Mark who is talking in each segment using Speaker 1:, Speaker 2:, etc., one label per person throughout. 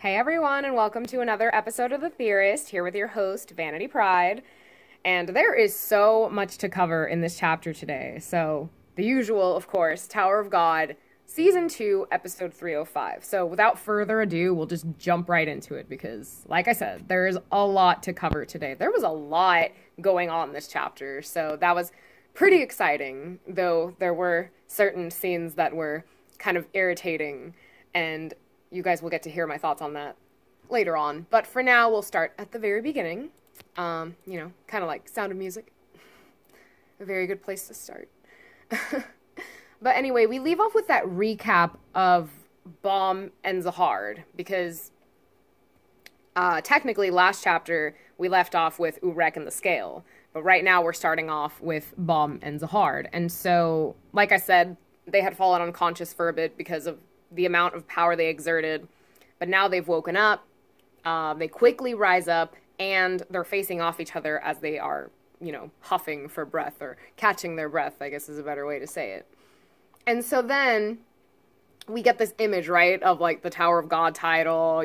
Speaker 1: Hey everyone, and welcome to another episode of The Theorist, here with your host, Vanity Pride. And there is so much to cover in this chapter today. So, the usual, of course, Tower of God, Season 2, Episode 305. So, without further ado, we'll just jump right into it because, like I said, there is a lot to cover today. There was a lot going on in this chapter, so that was pretty exciting, though there were certain scenes that were kind of irritating, and you guys will get to hear my thoughts on that later on. But for now, we'll start at the very beginning. Kind of like Sound of Music. A very good place to start. But anyway, we leave off with that recap of Baam and Zahard, because technically last chapter we left off with Urek and the Scale. But right now we're starting off with Baam and Zahard. And so, like I said, they had fallen unconscious for a bit because of the amount of power they exerted, but now they've woken up, they quickly rise up, and they're facing off each other as they are, huffing for breath, or catching their breath, I guess is a better way to say it. And so then, we get this image, right, of, like, the Tower of God title,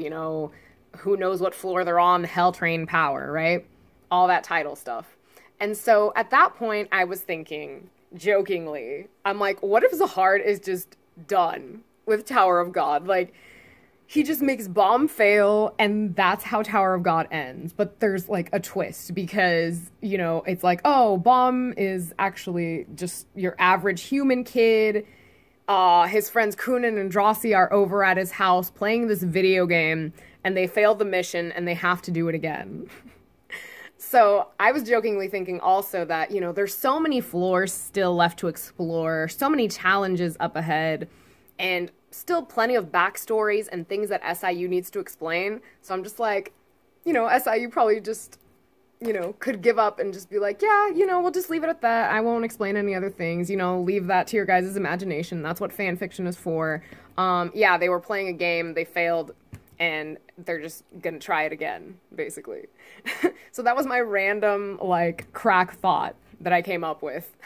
Speaker 1: who knows what floor they're on, Hell Train power, right? All that title stuff. And so, at that point, I was thinking, jokingly, I'm like, what if Zahard is just done with Tower of God? Like, he just makes Baam fail, and that's how Tower of God ends. But there's, like, a twist, because, it's like, oh, Baam is actually just your average human kid. His friends Kunin and Drossi are over at his house playing this video game, and they failed the mission, and they have to do it again. So I was jokingly thinking also that, there's so many floors still left to explore, so many challenges up ahead, and still plenty of backstories and things that SIU needs to explain. So I'm just like, SIU probably just, could give up and just be like, yeah, we'll just leave it at that. I won't explain any other things, leave that to your guys' imagination. That's what fan fiction is for. Yeah, they were playing a game, they failed, and they're just gonna try it again, basically. So that was my random, crack thought that I came up with.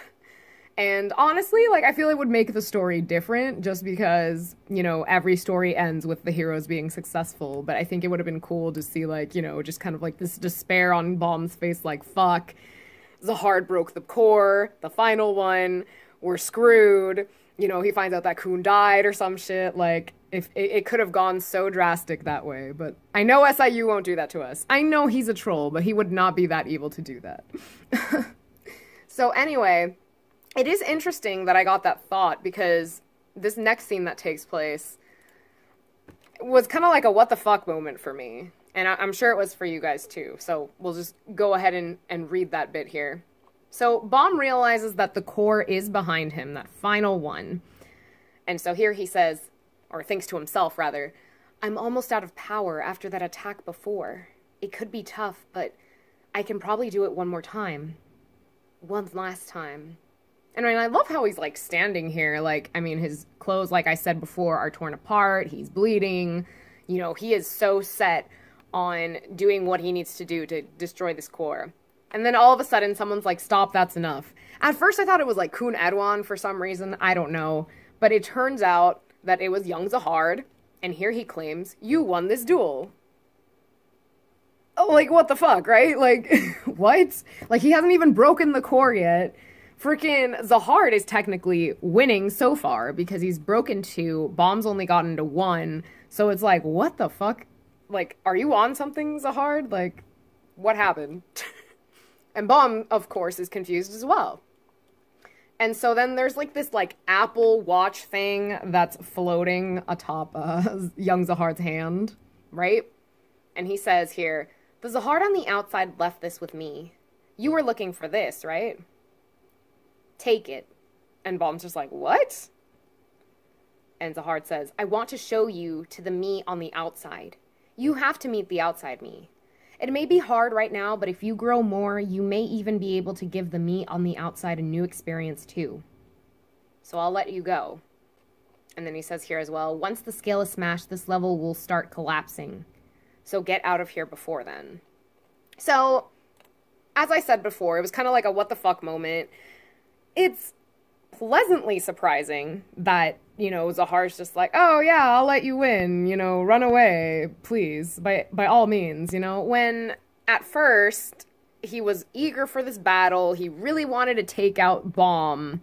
Speaker 1: And honestly, I feel it would make the story different just because, every story ends with the heroes being successful. But I think it would have been cool to see, just kind of this despair on Baum's face, fuck, Zahard broke the core, the final one, we're screwed. He finds out that Kun died or some shit. If it could have gone so drastic that way. But I know SIU won't do that to us. I know he's a troll, but he would not be that evil to do that. So anyway, it is interesting that I got that thought, because this next scene that takes place was kind of like a what the fuck moment for me. And I'm sure it was for you guys too. So we'll just go ahead and read that bit here. So Baam realizes that the core is behind him, that final one. And so here he says, or thinks to himself rather, I'm almost out of power after that attack before. It could be tough, but I can probably do it one more time. One last time. And I love how he's, standing here. His clothes, like I said before, are torn apart. He's bleeding. He is so set on doing what he needs to do to destroy this core. And then all of a sudden, someone's like, stop, that's enough. At first, I thought it was, Kun Edwan for some reason. I don't know. But it turns out that it was young Zahard. And here he claims, you won this duel. Oh, what the fuck, right? What? He hasn't even broken the core yet. Freaking Zahard is technically winning so far because he's broken 2. Baam's only gotten to 1. So it's what the fuck? Are you on something, Zahard? What happened? And Baam, of course, is confused as well. And so then there's this Apple Watch thing that's floating atop young Zahard's hand, right? And he says here, the Zahard on the outside left this with me. You were looking for this, right? Take it. And Baum's just like, what? And Zahard says, I want to show you to the me on the outside. You have to meet the outside me. It may be hard right now, but if you grow more, you may even be able to give the me on the outside a new experience too. So I'll let you go. And then he says here as well, once the scale is smashed, this level will start collapsing. So get out of here before then. So, as I said before, it was kind of like a what the fuck moment. It's pleasantly surprising that you know, Zahar's just like, oh yeah, I'll let you win, you know, run away, please, by all means, you know, when at first he was eager for this battle, he really wanted to take out Baam,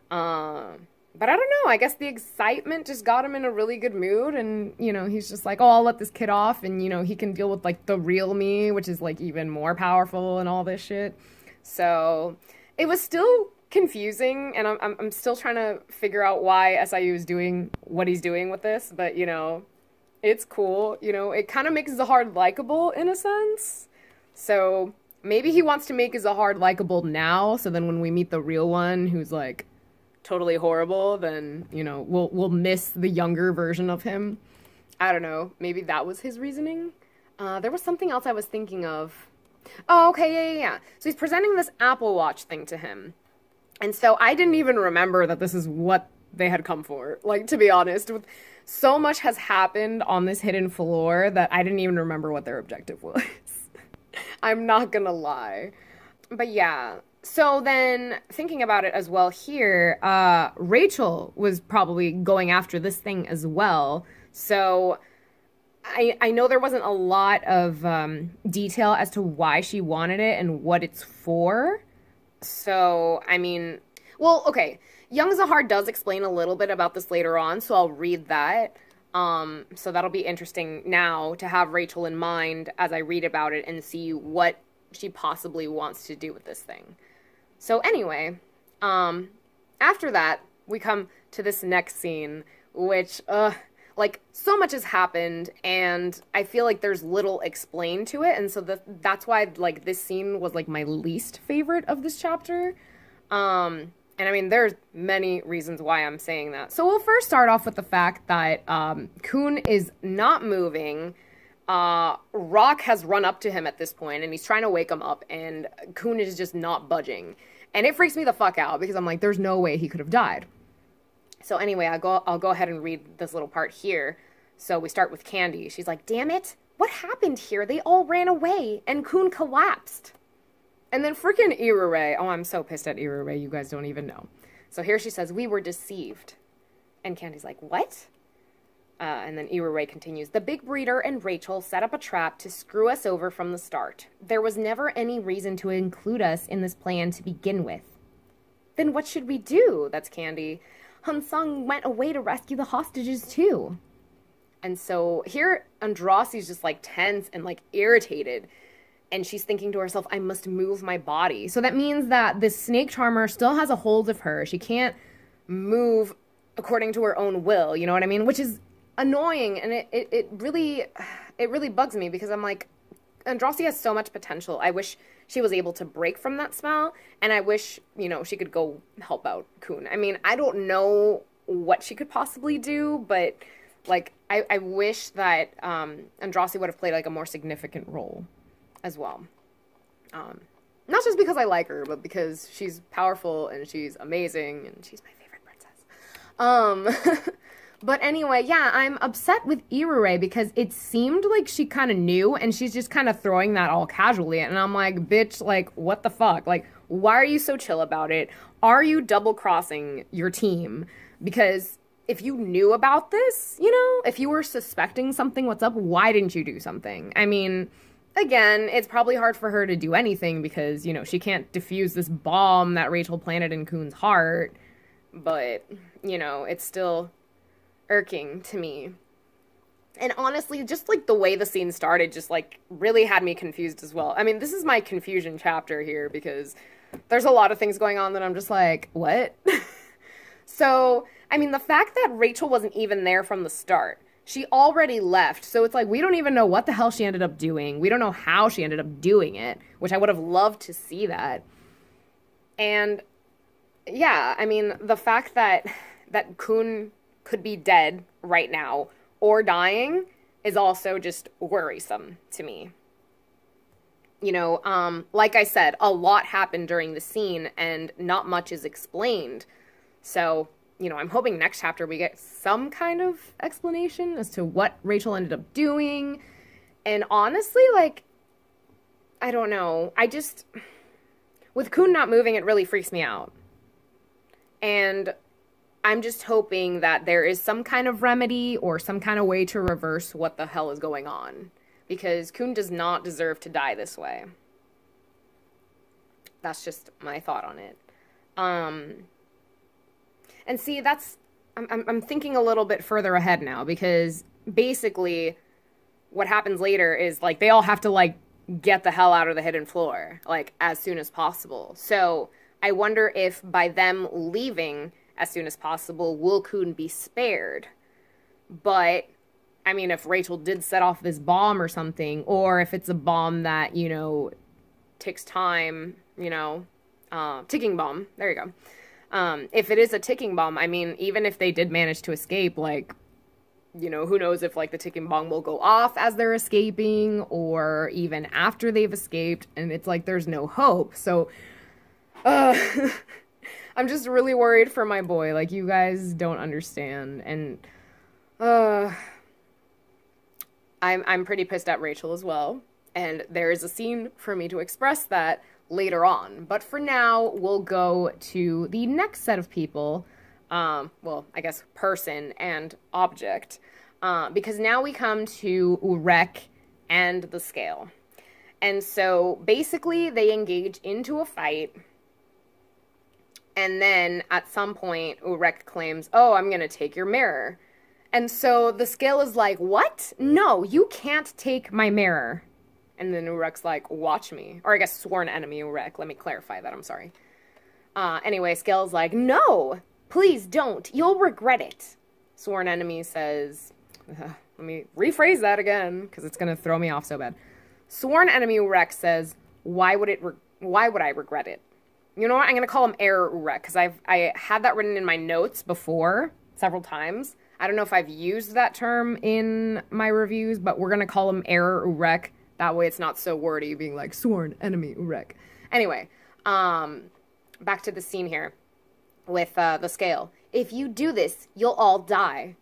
Speaker 1: but I don't know, I guess the excitement just got him in a really good mood, and, you know, he's just like, oh, I'll let this kid off, and, you know, he can deal with, like, the real me, which is, like, even more powerful and all this shit. So, it was still confusing, and I'm still trying to figure out why SIU is doing what he's doing with this, but, you know, it's cool. You know, it kind of makes Zahard likable in a sense. So, maybe he wants to make Zahard likable now, so then when we meet the real one, who's, like, totally horrible, then, you know, we'll miss the younger version of him. I don't know. Maybe that was his reasoning. There was something else I was thinking of. Oh, okay, yeah. So he's presenting this Apple Watch thing to him. And so I didn't even remember that this is what they had come for. Like, to be honest, with so much has happened on this hidden floor that I didn't even remember what their objective was. I'm not gonna lie. But yeah. So then, thinking about it as well here, Rachel was probably going after this thing as well. So I know there wasn't a lot of detail as to why she wanted it and what it's for. So, I mean, well, okay. Young Zahard does explain a little bit about this later on, so I'll read that. So that'll be interesting now to have Rachel in mind as I read about it and see what she possibly wants to do with this thing. So anyway, after that, we come to this next scene, which, like, so much has happened, and I feel like there's little explained to it, and so that's why, like, this scene was, like, my least favorite of this chapter. And I mean, there's many reasons why I'm saying that. So we'll first start off with the fact that Kun is not moving. Rock has run up to him at this point, and he's trying to wake him up, and Kun is just not budging. And it freaks me the fuck out, because I'm like, there's no way he could have died. So anyway, I'll go ahead and read this little part here. So we start with Candy. She's like, damn it, what happened here? They all ran away, and Kun collapsed. And then freaking Irure, oh, I'm so pissed at Irure, you guys don't even know. So here she says, we were deceived. And Candy's like, what? And then Irure continues, the big breeder and Rachel set up a trap to screw us over from the start. There was never any reason to include us in this plan to begin with. Then what should we do? That's Candy. Hansung went away to rescue the hostages too. And so here Andrasi's just like tense and like irritated. And she's thinking to herself, I must move my body. So that means that this snake charmer still has a hold of her. She can't move according to her own will, you know what I mean? Which is annoying, and it really bugs me, because I'm like, Andrasi has so much potential. I wish she was able to break from that spell, and I wish, you know, she could go help out Kun. I mean, I don't know what she could possibly do, but, like, I wish that Andrasi would have played, like, a more significant role as well. Not just because I like her, but because she's powerful, and she's amazing, and she's my favorite princess. But anyway, yeah, I'm upset with Irure because it seemed like she kind of knew, and she's just kind of throwing that all casually. And I'm like, bitch, like, what the fuck? Like, why are you so chill about it? Are you double-crossing your team? Because if you knew about this, you know, if you were suspecting something, what's up, why didn't you do something? I mean, again, it's probably hard for her to do anything because, you know, she can't defuse this bomb that Rachel planted in Kun's heart. But, you know, it's still irking to me. And honestly, just like the way the scene started just like really had me confused as well. I mean, this is my confusion chapter here because there's a lot of things going on that I'm just like, what? So, I mean, the fact that Rachel wasn't even there from the start, she already left. So it's like, we don't even know what the hell she ended up doing. We don't know how she ended up doing it, which I would have loved to see that. And yeah, I mean, the fact that Kun could be dead right now or dying is also just worrisome to me. You know, like I said, a lot happened during the scene and not much is explained. So, you know, I'm hoping next chapter we get some kind of explanation as to what Rachel ended up doing. And honestly, like, I don't know. With Kun not moving, it really freaks me out. And I'm just hoping that there is some kind of remedy or some kind of way to reverse what the hell is going on. Because Khun does not deserve to die this way. That's just my thought on it. And see, I'm thinking a little bit further ahead now, because basically what happens later is, like, they all have to, like, get the hell out of the hidden floor, like, as soon as possible. So I wonder if by them leaving as soon as possible, will Khun be spared? But, I mean, if Rachel did set off this bomb or something, or if it's a bomb that, you know, takes time, you know, ticking bomb, there you go. If it is a ticking bomb, I mean, even if they did manage to escape, like, you know, who knows if, like, the ticking bomb will go off as they're escaping, or even after they've escaped, and it's like, there's no hope. So, I'm just really worried for my boy. Like, you guys don't understand, and, I'm pretty pissed at Rachel as well, and there is a scene for me to express that later on. But for now, we'll go to the next set of people, well, I guess person and object, because now we come to Urek and the scale. And so basically they engage into a fight, and then at some point Urek claims, oh, I'm gonna take your mirror. And so the scale is like, what? No, you can't take my mirror. And then Urek's like, watch me. Or I guess sworn enemy Urek. Let me clarify that, I'm sorry. Anyway, Scale's like, no, please don't. You'll regret it. Sworn enemy says, let me rephrase that again, because it's going to throw me off so bad. Sworn enemy Urek says, why would I regret it? You know what? I'm going to call him Error Urek, because I had that written in my notes before, several times. I don't know if I've used that term in my reviews, but we're going to call him Error Urek. That way it's not so wordy, being like, sworn enemy Urek. Anyway, back to the scene here with the scale. If you do this, you'll all die.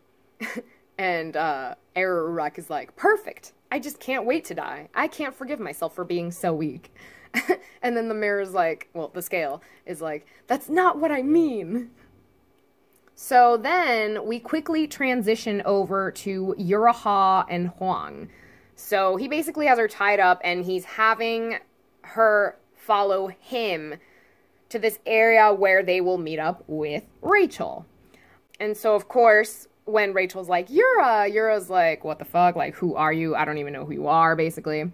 Speaker 1: And Error Urek is like, perfect. I just can't wait to die. I can't forgive myself for being so weak. And then the mirror's like, well, the scale is like, that's not what I mean. So then we quickly transition over to Uraha and Huang. So he basically has her tied up, and he's having her follow him to this area where they will meet up with Rachel. And so, of course, when Rachel's like, Yura's like, what the fuck? Like, who are you? I don't even know who you are, basically.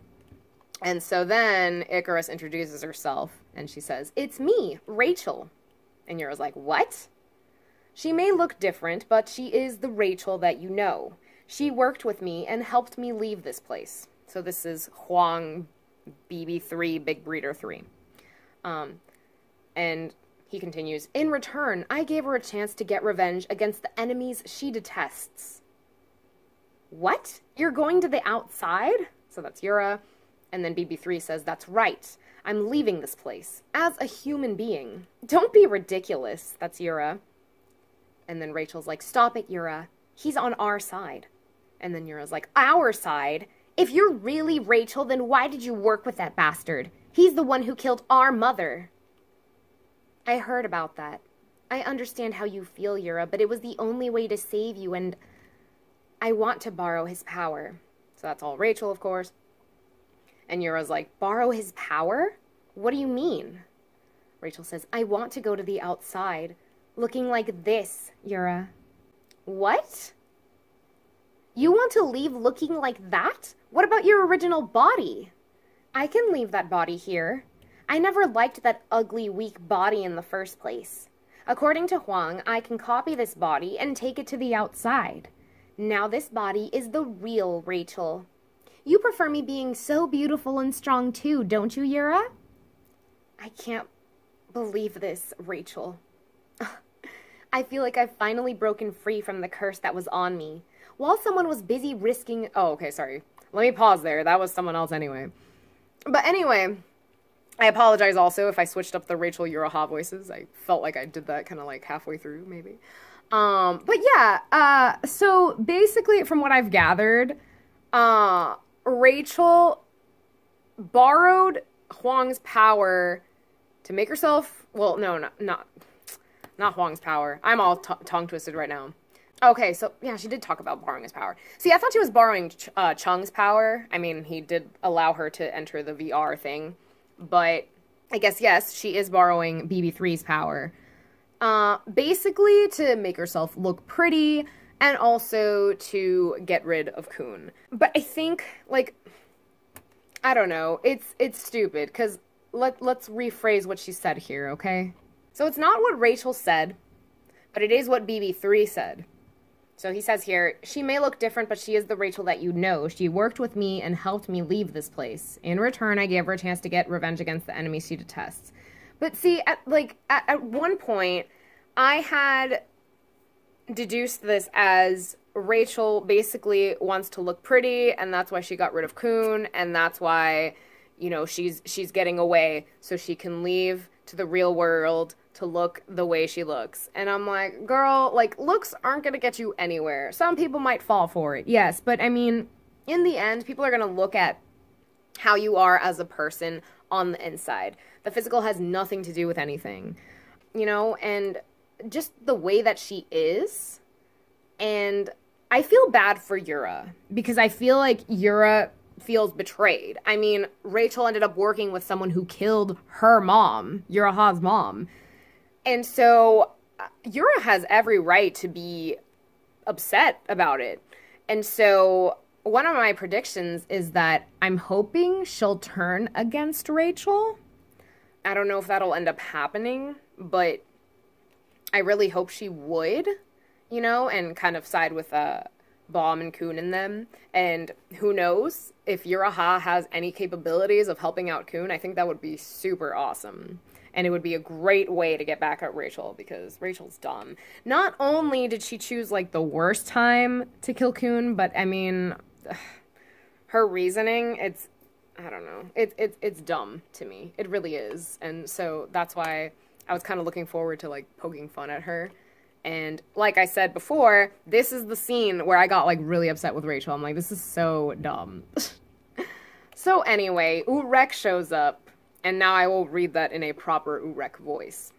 Speaker 1: And so then Icarus introduces herself, and she says, it's me, Rachel. And Yura's like, what? She may look different, but she is the Rachel that you know. She worked with me and helped me leave this place. So this is Huang BB3, Big Breeder 3. And he continues, in return, I gave her a chance to get revenge against the enemies she detests. What? You're going to the outside? So that's Yura. And then BB3 says, that's right. I'm leaving this place. As a human being. Don't be ridiculous. That's Yura. And then Rachel's like, stop it, Yura. He's on our side. And then Yura's like, our side? If you're really Rachel, then why did you work with that bastard? He's the one who killed our mother. I heard about that. I understand how you feel, Yura, but it was the only way to save you, and I want to borrow his power. So that's all Rachel, of course. And Yura's like, borrow his power? What do you mean? Rachel says, I want to go to the outside. Looking like this, Yura. What? You want to leave looking like that? What about your original body? I can leave that body here. I never liked that ugly, weak body in the first place. According to Huang, I can copy this body and take it to the outside. Now this body is the real Rachel. You prefer me being so beautiful and strong too, don't you, Yura? I can't believe this, Rachel. I feel like I've finally broken free from the curse that was on me. While someone was busy risking... Oh, okay, sorry. Let me pause there. That was someone else anyway. But anyway, I apologize also if I switched up the Rachel Uraha voices. I felt like I did that kind of like halfway through, maybe. But yeah, so basically from what I've gathered, Rachel borrowed Huang's power to make herself... Well, no, not Not Huang's power. I'm all tongue twisted right now. Okay, so yeah, she did talk about borrowing his power. See, I thought she was borrowing Chung's power. I mean, he did allow her to enter the VR thing, but I guess, yes, she is borrowing BB3's power. Basically to make herself look pretty and also to get rid of Kun. But I think, like, I don't know, it's stupid, because let's rephrase what she said here, okay? So it's not what Rachel said, but it is what BB3 said. So he says here, she may look different, but she is the Rachel that you know. She worked with me and helped me leave this place. In return, I gave her a chance to get revenge against the enemies she detests. But see, at one point, I had deduced this as Rachel basically wants to look pretty, and that's why she got rid of Kun, and that's why, you know, she's getting away so she can leave to the real world to look the way she looks. And I'm like, girl, like, looks aren't gonna get you anywhere. Some people might fall for it, yes, but I mean, in the end, people are gonna look at how you are as a person on the inside. The physical has nothing to do with anything, you know, and just the way that she is. And I feel bad for Yura, because I feel like Yura feels betrayed. I mean, Rachel ended up working with someone who killed her mom, Yuraha's mom. And so Yura has every right to be upset about it. And so one of my predictions is that I'm hoping she'll turn against Rachel. I don't know if that'll end up happening, but I really hope she would, you know, and kind of side with Baam and Kun and them. And who knows, if Yuraha has any capabilities of helping out Kun, I think that would be super awesome. And it would be a great way to get back at Rachel, because Rachel's dumb. Not only did she choose, like, the worst time to kill Kun, but, I mean, her reasoning, I don't know, it's dumb to me. It really is. And so that's why I was kind of looking forward to, like, poking fun at her. And like I said before, this is the scene where I got, like, really upset with Rachel. I'm like, this is so dumb. So anyway, Urek shows up. And now I will read that in a proper Urek voice.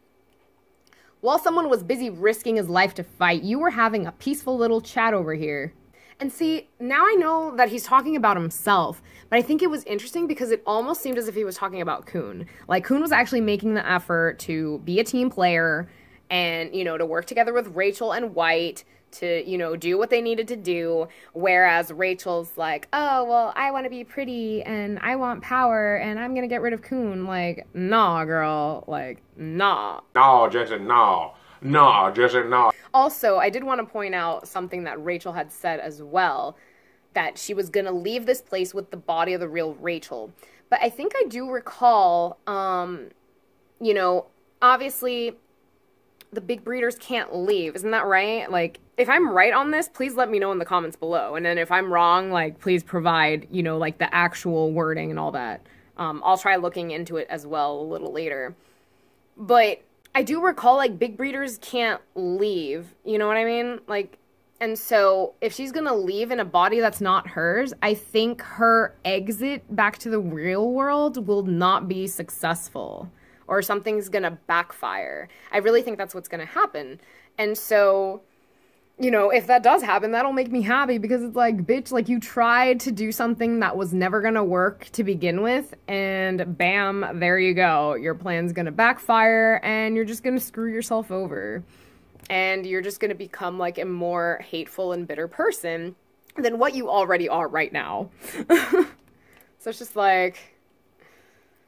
Speaker 1: While someone was busy risking his life to fight, you were having a peaceful little chat over here. And see, now I know that he's talking about himself, but I think it was interesting because it almost seemed as if he was talking about Kun. Like, Kun was actually making the effort to be a team player and, you know, to work together with Rachel and White to, you know, do what they needed to do, whereas Rachel's like, oh, well, I want to be pretty, and I want power, and I'm gonna get rid of Kun. Like, nah, girl, like, nah.
Speaker 2: No, Jesse, no. No, Jesse, no.
Speaker 1: Also, I did want to point out something that Rachel had said as well, that she was gonna leave this place with the body of the real Rachel. But I think I do recall, you know, obviously, the big breeders can't leave, isn't that right? Like, if I'm right on this, please let me know in the comments below. And then if I'm wrong, like, please provide, you know, like, the actual wording and all that. I'll try looking into it as well a little later. But I do recall, like, big breeders can't leave, you know what I mean? Like, and so if she's gonna leave in a body that's not hers, I think her exit back to the real world will not be successful. Or something's gonna backfire. I really think that's what's gonna happen. And so, you know, if that does happen, that'll make me happy, because it's like, bitch, like, you tried to do something that was never gonna work to begin with, and bam, there you go. Your plan's gonna backfire, and you're just gonna screw yourself over. And you're just gonna become, like, a more hateful and bitter person than what you already are right now. So it's just like,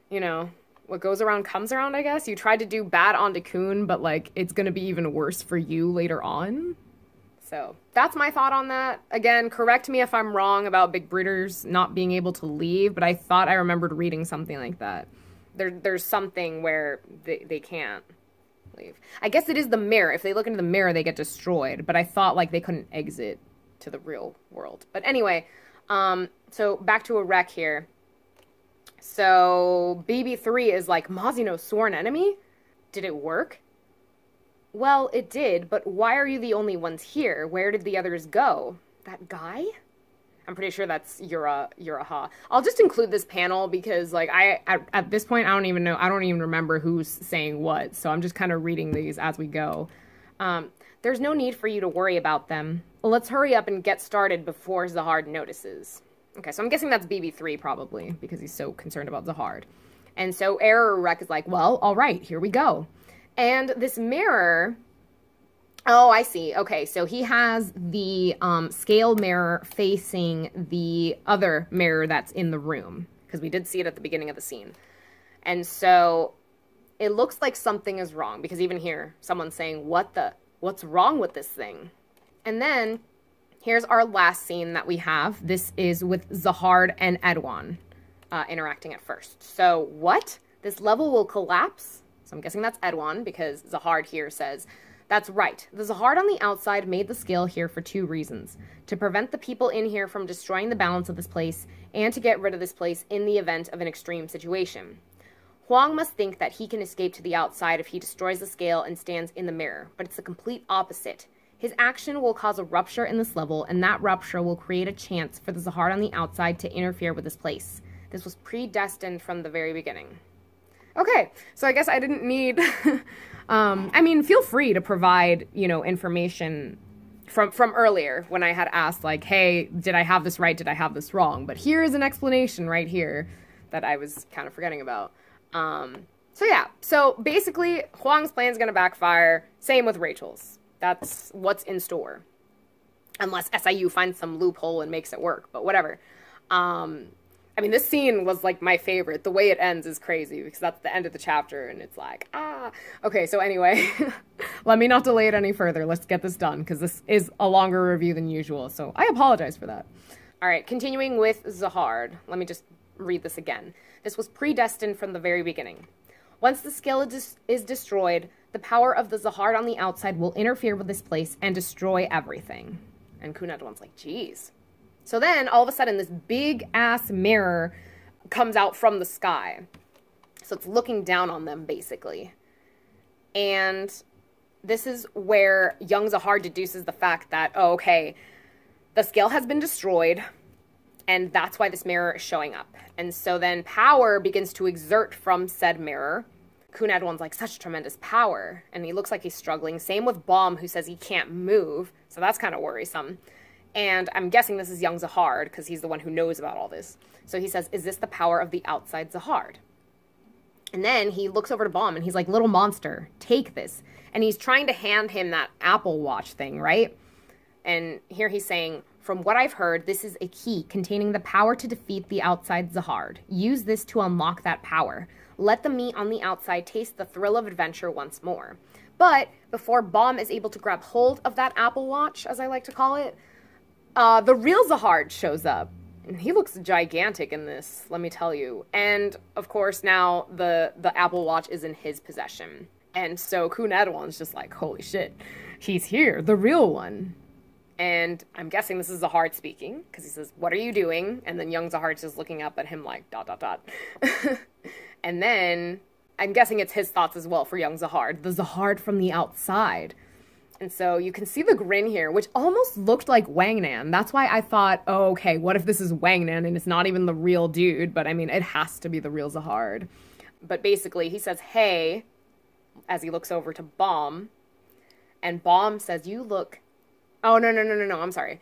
Speaker 1: you know, what goes around comes around, I guess. You tried to do bad onto Kun, but, like, it's gonna be even worse for you later on. So that's my thought on that. Again, correct me if I'm wrong about big breeders not being able to leave, but I thought I remembered reading something like that. There's something where they can't leave. I guess it is the mirror. If they look into the mirror, they get destroyed, but I thought, like, they couldn't exit to the real world. But anyway, so back to a wreck here. So BB3 is like, Mazino's sworn enemy? Did it work? Well, it did, but why are you the only ones here? Where did the others go? That guy? I'm pretty sure that's Yuraha. I'll just include this panel because, like, at this point, I don't even remember who's saying what, so I'm just kind of reading these as we go. There's no need for you to worry about them. Let's hurry up and get started before Zahard notices. Okay, so I'm guessing that's BB3 probably, because he's so concerned about Zahard. And so Urek is like, well, all right, here we go. And this mirror... Oh, I see. Okay, so he has the scale mirror facing the other mirror that's in the room, because we did see it at the beginning of the scene. And so it looks like something is wrong, because even here, someone's saying, what's wrong with this thing? And then here's our last scene that we have. This is with Zahard and Edwan interacting at first. So what? This level will collapse? So I'm guessing that's Edwan, because Zahard here says... That's right. The Zahard on the outside made the scale here for 2 reasons. To prevent the people in here from destroying the balance of this place, and to get rid of this place in the event of an extreme situation. Huang must think that he can escape to the outside if he destroys the scale and stands in the mirror, but it's the complete opposite. His action will cause a rupture in this level, and that rupture will create a chance for the Zahard on the outside to interfere with this place. This was predestined from the very beginning. Okay, so I guess I didn't need... I mean, feel free to provide, information from earlier when I had asked, like, hey, did I have this right? Did I have this wrong? But here is an explanation right here that I was kind of forgetting about. So yeah, so basically, Huang's plan is going to backfire. Same with Rachel's. That's what's in store. Unless SIU finds some loophole and makes it work, but whatever. I mean, this scene was, like, my favorite. The way it ends is crazy, because that's the end of the chapter, and it's like, ah. Okay, so anyway, let me not delay it any further. Let's get this done, because this is a longer review than usual, so I apologize for that. All right, continuing with Zahard. Let me just read this again. This was predestined from the very beginning. Once the scale is destroyed, the power of the Zahard on the outside will interfere with this place and destroy everything. And Kunadwan's like, geez. So then, all of a sudden, this big-ass mirror comes out from the sky. So it's looking down on them, basically. And this is where young Zahard deduces the fact that, oh, okay, the scale has been destroyed, and that's why this mirror is showing up. And so then power begins to exert from said mirror. Kunadwan's like, such tremendous power. And he looks like he's struggling. Same with Baam, who says he can't move. So that's kind of worrisome. And I'm guessing this is young Zahard, because he's the one who knows about all this. So he says, is this the power of the outside Zahard? And then he looks over to Baam, and he's like, little monster, take this. And he's trying to hand him that Apple Watch thing, right? And here he's saying, from what I've heard, this is a key containing the power to defeat the outside Zahard. Use this to unlock that power. Let the meat on the outside taste the thrill of adventure once more. But before Baam is able to grab hold of that Apple Watch, as I like to call it, the real Zahard shows up. And he looks gigantic in this, let me tell you. And, of course, now the Apple Watch is in his possession. And so Kunadwan's just like, holy shit, he's here, the real one. And I'm guessing this is Zahard speaking, because he says, what are you doing? And then young Zahard's just looking up at him like, ... And then, I'm guessing it's his thoughts as well for young Zahard. The Zahard from the outside. And so you can see the grin here, which almost looked like Wangnan. That's why I thought, oh, okay, what if this is Wangnan and it's not even the real dude? But I mean, it has to be the real Zahard. But basically, he says, hey, as he looks over to Baam. And Baam says, you look... Oh, no, I'm sorry.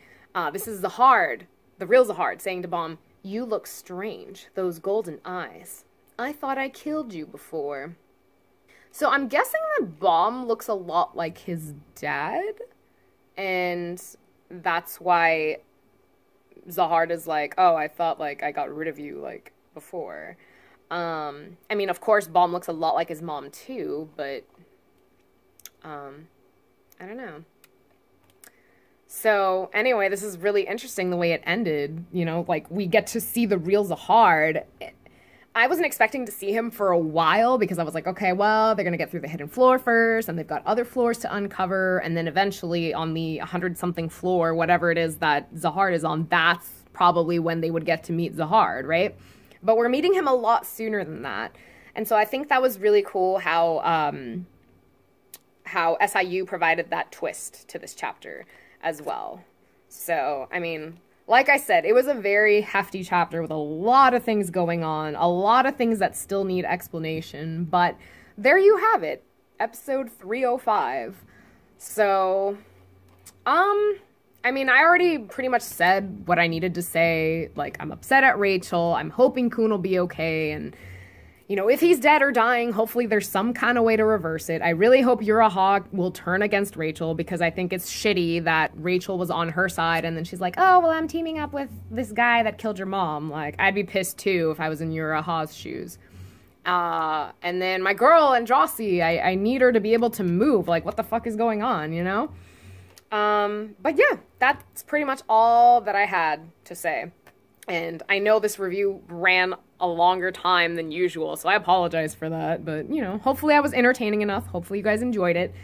Speaker 1: This is Zahard, the real Zahard, saying to Baam, you look strange, those golden eyes. I thought I killed you before. So I'm guessing that Baam looks a lot like his dad, and that's why Zahard is like, oh, I thought, like, I got rid of you, like, before. I mean, of course, Baam looks a lot like his mom, too, but, I don't know. So, anyway, this is really interesting the way it ended, like, we get to see the real Zahard. I wasn't expecting to see him for a while because I was like, okay, well, they're going to get through the hidden floor first, and they've got other floors to uncover, and then eventually on the 100-something floor, whatever it is that Zahard is on, that's probably when they would get to meet Zahard, right? But we're meeting him a lot sooner than that. And so I think that was really cool how SIU provided that twist to this chapter as well. So, I mean, like I said, it was a very hefty chapter with a lot of things going on, a lot of things that still need explanation, but there you have it, episode 305. So, I mean, I already pretty much said what I needed to say. Like, I'm upset at Rachel, I'm hoping Kun will be okay, and, you know, if he's dead or dying, hopefully there's some kind of way to reverse it. I really hope Hawk will turn against Rachel, because I think it's shitty that Rachel was on her side and then she's like, oh, well, I'm teaming up with this guy that killed your mom. Like, I'd be pissed too if I was in Hawk's shoes. And then my girl, Andrasi, I need her to be able to move. Like, what the fuck is going on, you know? But yeah, that's pretty much all that I had to say. And I know this review ran a longer time than usual, so I apologize for that. But, you know, hopefully I was entertaining enough. Hopefully you guys enjoyed it.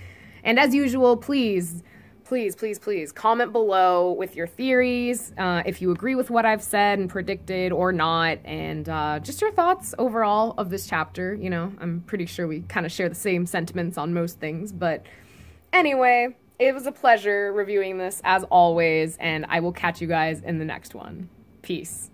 Speaker 1: And as usual, please, please, please, please comment below with your theories, if you agree with what I've said and predicted or not, and just your thoughts overall of this chapter. You know, I'm pretty sure we kind of share the same sentiments on most things. But anyway, it was a pleasure reviewing this as always, and I will catch you guys in the next one. Peace.